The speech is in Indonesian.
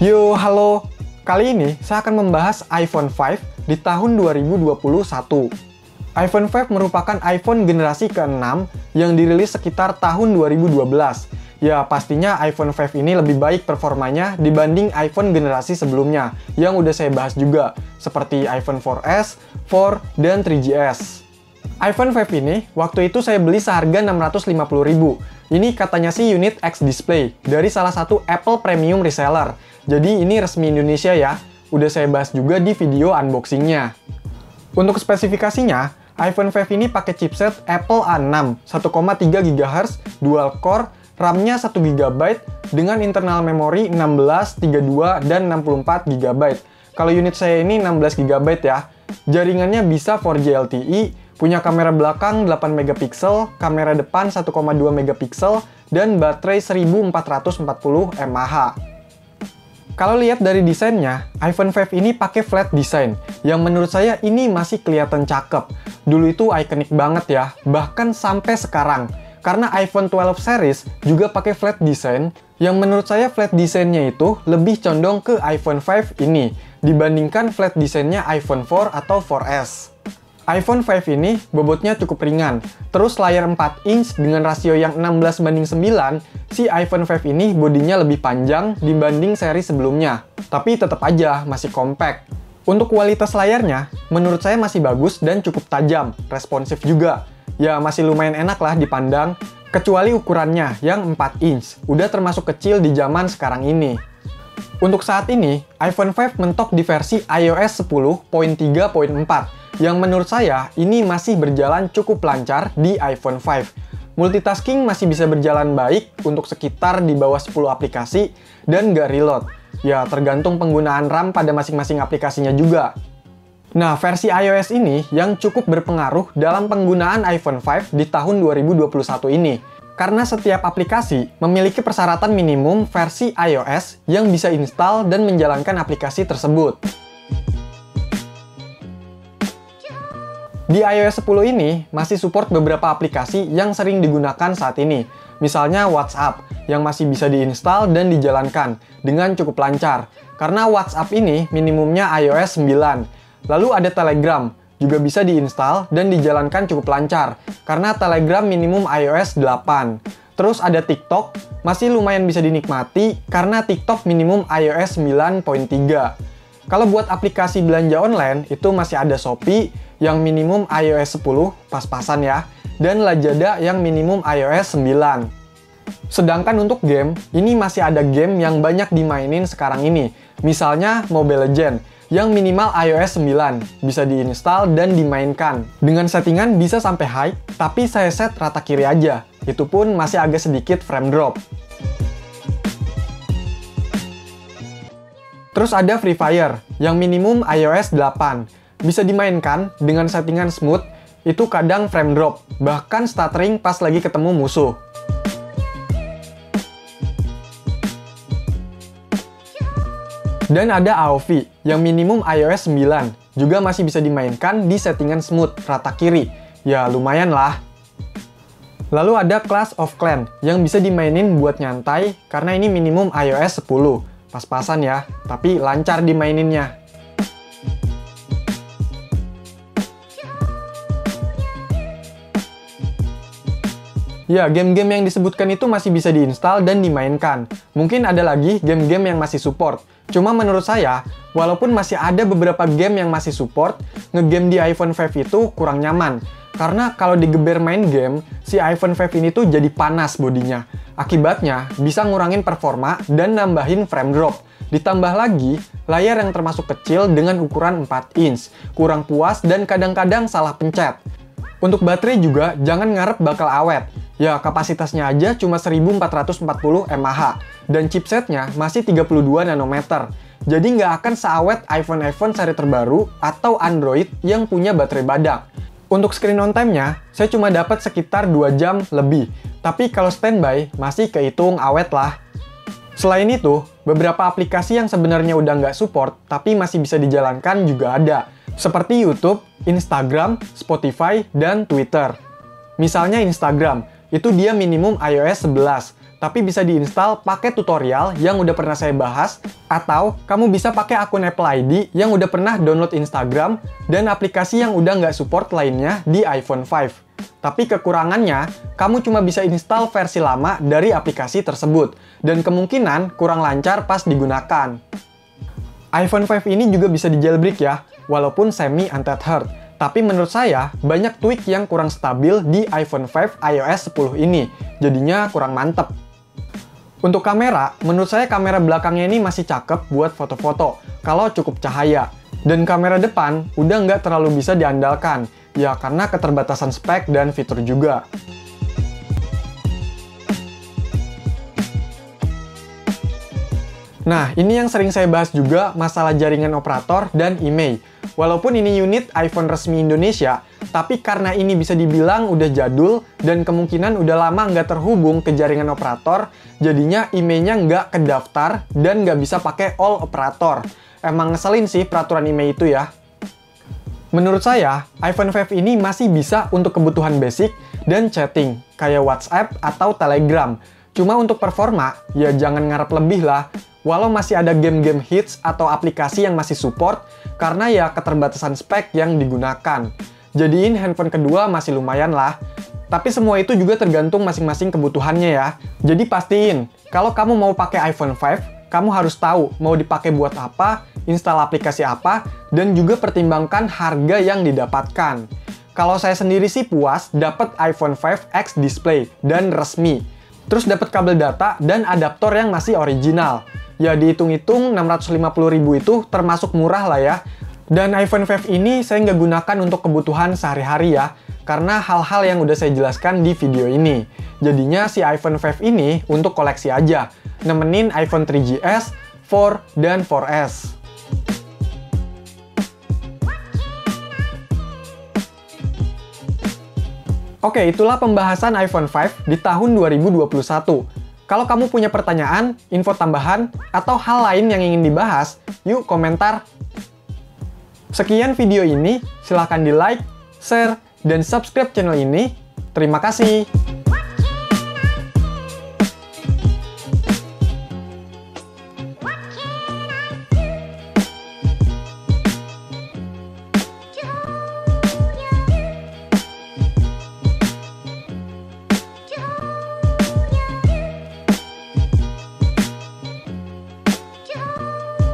Yo, halo. Kali ini saya akan membahas iPhone 5 di tahun 2021. iPhone 5 merupakan iPhone generasi ke-6 yang dirilis sekitar tahun 2012. Ya, pastinya iPhone 5 ini lebih baik performanya dibanding iPhone generasi sebelumnya yang udah saya bahas juga, seperti iPhone 4S, 4, dan 3GS. iPhone 5 ini, waktu itu saya beli seharga 650.000. Ini katanya sih unit X display dari salah satu Apple Premium Reseller. Jadi ini resmi Indonesia ya, udah saya bahas juga di video unboxingnya. Untuk spesifikasinya, iPhone 5 ini pakai chipset Apple A6, 1,3 GHz, dual core, RAM-nya 1 GB dengan internal memori 16, 32, dan 64 GB. Kalau unit saya ini 16 GB ya. Jaringannya bisa 4G LTE, punya kamera belakang 8 MP, kamera depan 1,2 MP, dan baterai 1440 mAh. Kalau lihat dari desainnya, iPhone 5 ini pakai flat design, yang menurut saya ini masih kelihatan cakep. Dulu itu ikonik banget ya, bahkan sampai sekarang. Karena iPhone 12 series juga pakai flat design, yang menurut saya flat desainnya itu lebih condong ke iPhone 5 ini, dibandingkan flat desainnya iPhone 4 atau 4S. iPhone 5 ini bobotnya cukup ringan, terus layar 4 inch dengan rasio yang 16:9, si iPhone 5 ini bodinya lebih panjang dibanding seri sebelumnya. Tapi tetap aja masih compact. Untuk kualitas layarnya, menurut saya masih bagus dan cukup tajam, responsif juga. Ya masih lumayan enak lah dipandang, kecuali ukurannya yang 4 inch, udah termasuk kecil di zaman sekarang ini. Untuk saat ini, iPhone 5 mentok di versi iOS 10.3.4, yang menurut saya ini masih berjalan cukup lancar di iPhone 5. Multitasking masih bisa berjalan baik untuk sekitar di bawah 10 aplikasi dan nggak reload. Ya, tergantung penggunaan RAM pada masing-masing aplikasinya juga. Nah, versi iOS ini yang cukup berpengaruh dalam penggunaan iPhone 5 di tahun 2021 ini. Karena setiap aplikasi memiliki persyaratan minimum versi iOS yang bisa install dan menjalankan aplikasi tersebut. Di iOS 10 ini masih support beberapa aplikasi yang sering digunakan saat ini. Misalnya WhatsApp, yang masih bisa diinstal dan dijalankan dengan cukup lancar. Karena WhatsApp ini minimumnya iOS 9. Lalu ada Telegram, juga bisa diinstal dan dijalankan cukup lancar. Karena Telegram minimum iOS 8. Terus ada TikTok, masih lumayan bisa dinikmati karena TikTok minimum iOS 9.3. Kalau buat aplikasi belanja online, itu masih ada Shopee yang minimum iOS 10, pas-pasan ya, dan Lazada yang minimum iOS 9. Sedangkan untuk game, ini masih ada game yang banyak dimainin sekarang ini. Misalnya Mobile Legends, yang minimal iOS 9, bisa diinstal dan dimainkan. Dengan settingan bisa sampai high, tapi saya set rata kiri aja. Itu pun masih agak sedikit frame drop. Terus ada Free Fire, yang minimum iOS 8. Bisa dimainkan dengan settingan smooth, itu kadang frame drop, bahkan stuttering pas lagi ketemu musuh. Dan ada AOV, yang minimum iOS 9, juga masih bisa dimainkan di settingan smooth, rata kiri. Ya lumayan lah. Lalu ada Clash of Clans, yang bisa dimainin buat nyantai, karena ini minimum iOS 10. Pas-pasan ya, tapi lancar dimaininnya. Ya, game-game yang disebutkan itu masih bisa diinstal dan dimainkan. Mungkin ada lagi game-game yang masih support. Cuma menurut saya, walaupun masih ada beberapa game yang masih support, ngegame di iPhone 5 itu kurang nyaman. Karena kalau digeber main game, si iPhone 5 ini tuh jadi panas bodinya. Akibatnya, bisa ngurangin performa dan nambahin frame drop. Ditambah lagi, layar yang termasuk kecil dengan ukuran 4 inch. Kurang puas dan kadang-kadang salah pencet. Untuk baterai juga, jangan ngarep bakal awet. Ya, kapasitasnya aja cuma 1440 mAh. Dan chipsetnya masih 32 nanometer. Jadi nggak akan seawet iPhone seri terbaru atau Android yang punya baterai badak. Untuk screen on time-nya, saya cuma dapat sekitar 2 jam lebih. Tapi kalau standby, masih kehitung awet lah. Selain itu, beberapa aplikasi yang sebenarnya udah nggak support, tapi masih bisa dijalankan juga ada. Seperti YouTube, Instagram, Spotify, dan Twitter. Misalnya Instagram, itu dia minimum iOS 11. tapi bisa diinstal pakai tutorial yang udah pernah saya bahas, atau kamu bisa pakai akun Apple ID yang udah pernah download Instagram dan aplikasi yang udah nggak support lainnya di iPhone 5. Tapi kekurangannya, kamu cuma bisa install versi lama dari aplikasi tersebut, dan kemungkinan kurang lancar pas digunakan. iPhone 5 ini juga bisa di jailbreak ya, walaupun semi untethered. Tapi menurut saya, banyak tweak yang kurang stabil di iPhone 5 iOS 10 ini, jadinya kurang mantep. Untuk kamera, menurut saya kamera belakangnya ini masih cakep buat foto-foto, kalau cukup cahaya. Dan kamera depan udah nggak terlalu bisa diandalkan, ya karena keterbatasan spek dan fitur juga. Nah, ini yang sering saya bahas juga, masalah jaringan operator dan IMEI. Walaupun ini unit iPhone resmi Indonesia, tapi karena ini bisa dibilang udah jadul dan kemungkinan udah lama nggak terhubung ke jaringan operator, jadinya IMEI-nya nggak kedaftar dan nggak bisa pakai all operator. Emang ngeselin sih peraturan IMEI itu ya. Menurut saya, iPhone 5 ini masih bisa untuk kebutuhan basic dan chatting, kayak WhatsApp atau Telegram. Cuma untuk performa, ya jangan ngarep lebih lah. Walau masih ada game-game hits atau aplikasi yang masih support, karena ya keterbatasan spek yang digunakan. Jadiin handphone kedua masih lumayan lah. Tapi semua itu juga tergantung masing-masing kebutuhannya ya. Jadi pastiin, kalau kamu mau pakai iPhone 5, kamu harus tahu mau dipakai buat apa, install aplikasi apa, dan juga pertimbangkan harga yang didapatkan. Kalau saya sendiri sih puas dapat iPhone 5X display dan resmi. Terus dapat kabel data dan adaptor yang masih original. Ya dihitung-hitung 650.000 itu termasuk murah lah ya. Dan iPhone 5 ini saya nggak gunakan untuk kebutuhan sehari-hari ya, karena hal-hal yang udah saya jelaskan di video ini. Jadinya si iPhone 5 ini untuk koleksi aja, nemenin iPhone 3GS, 4, dan 4S. Oke, itulah pembahasan iPhone 5 di tahun 2021. Kalau kamu punya pertanyaan, info tambahan, atau hal lain yang ingin dibahas, yuk komentar. Sekian video ini, silahkan di like, share, dan subscribe channel ini. Terima kasih.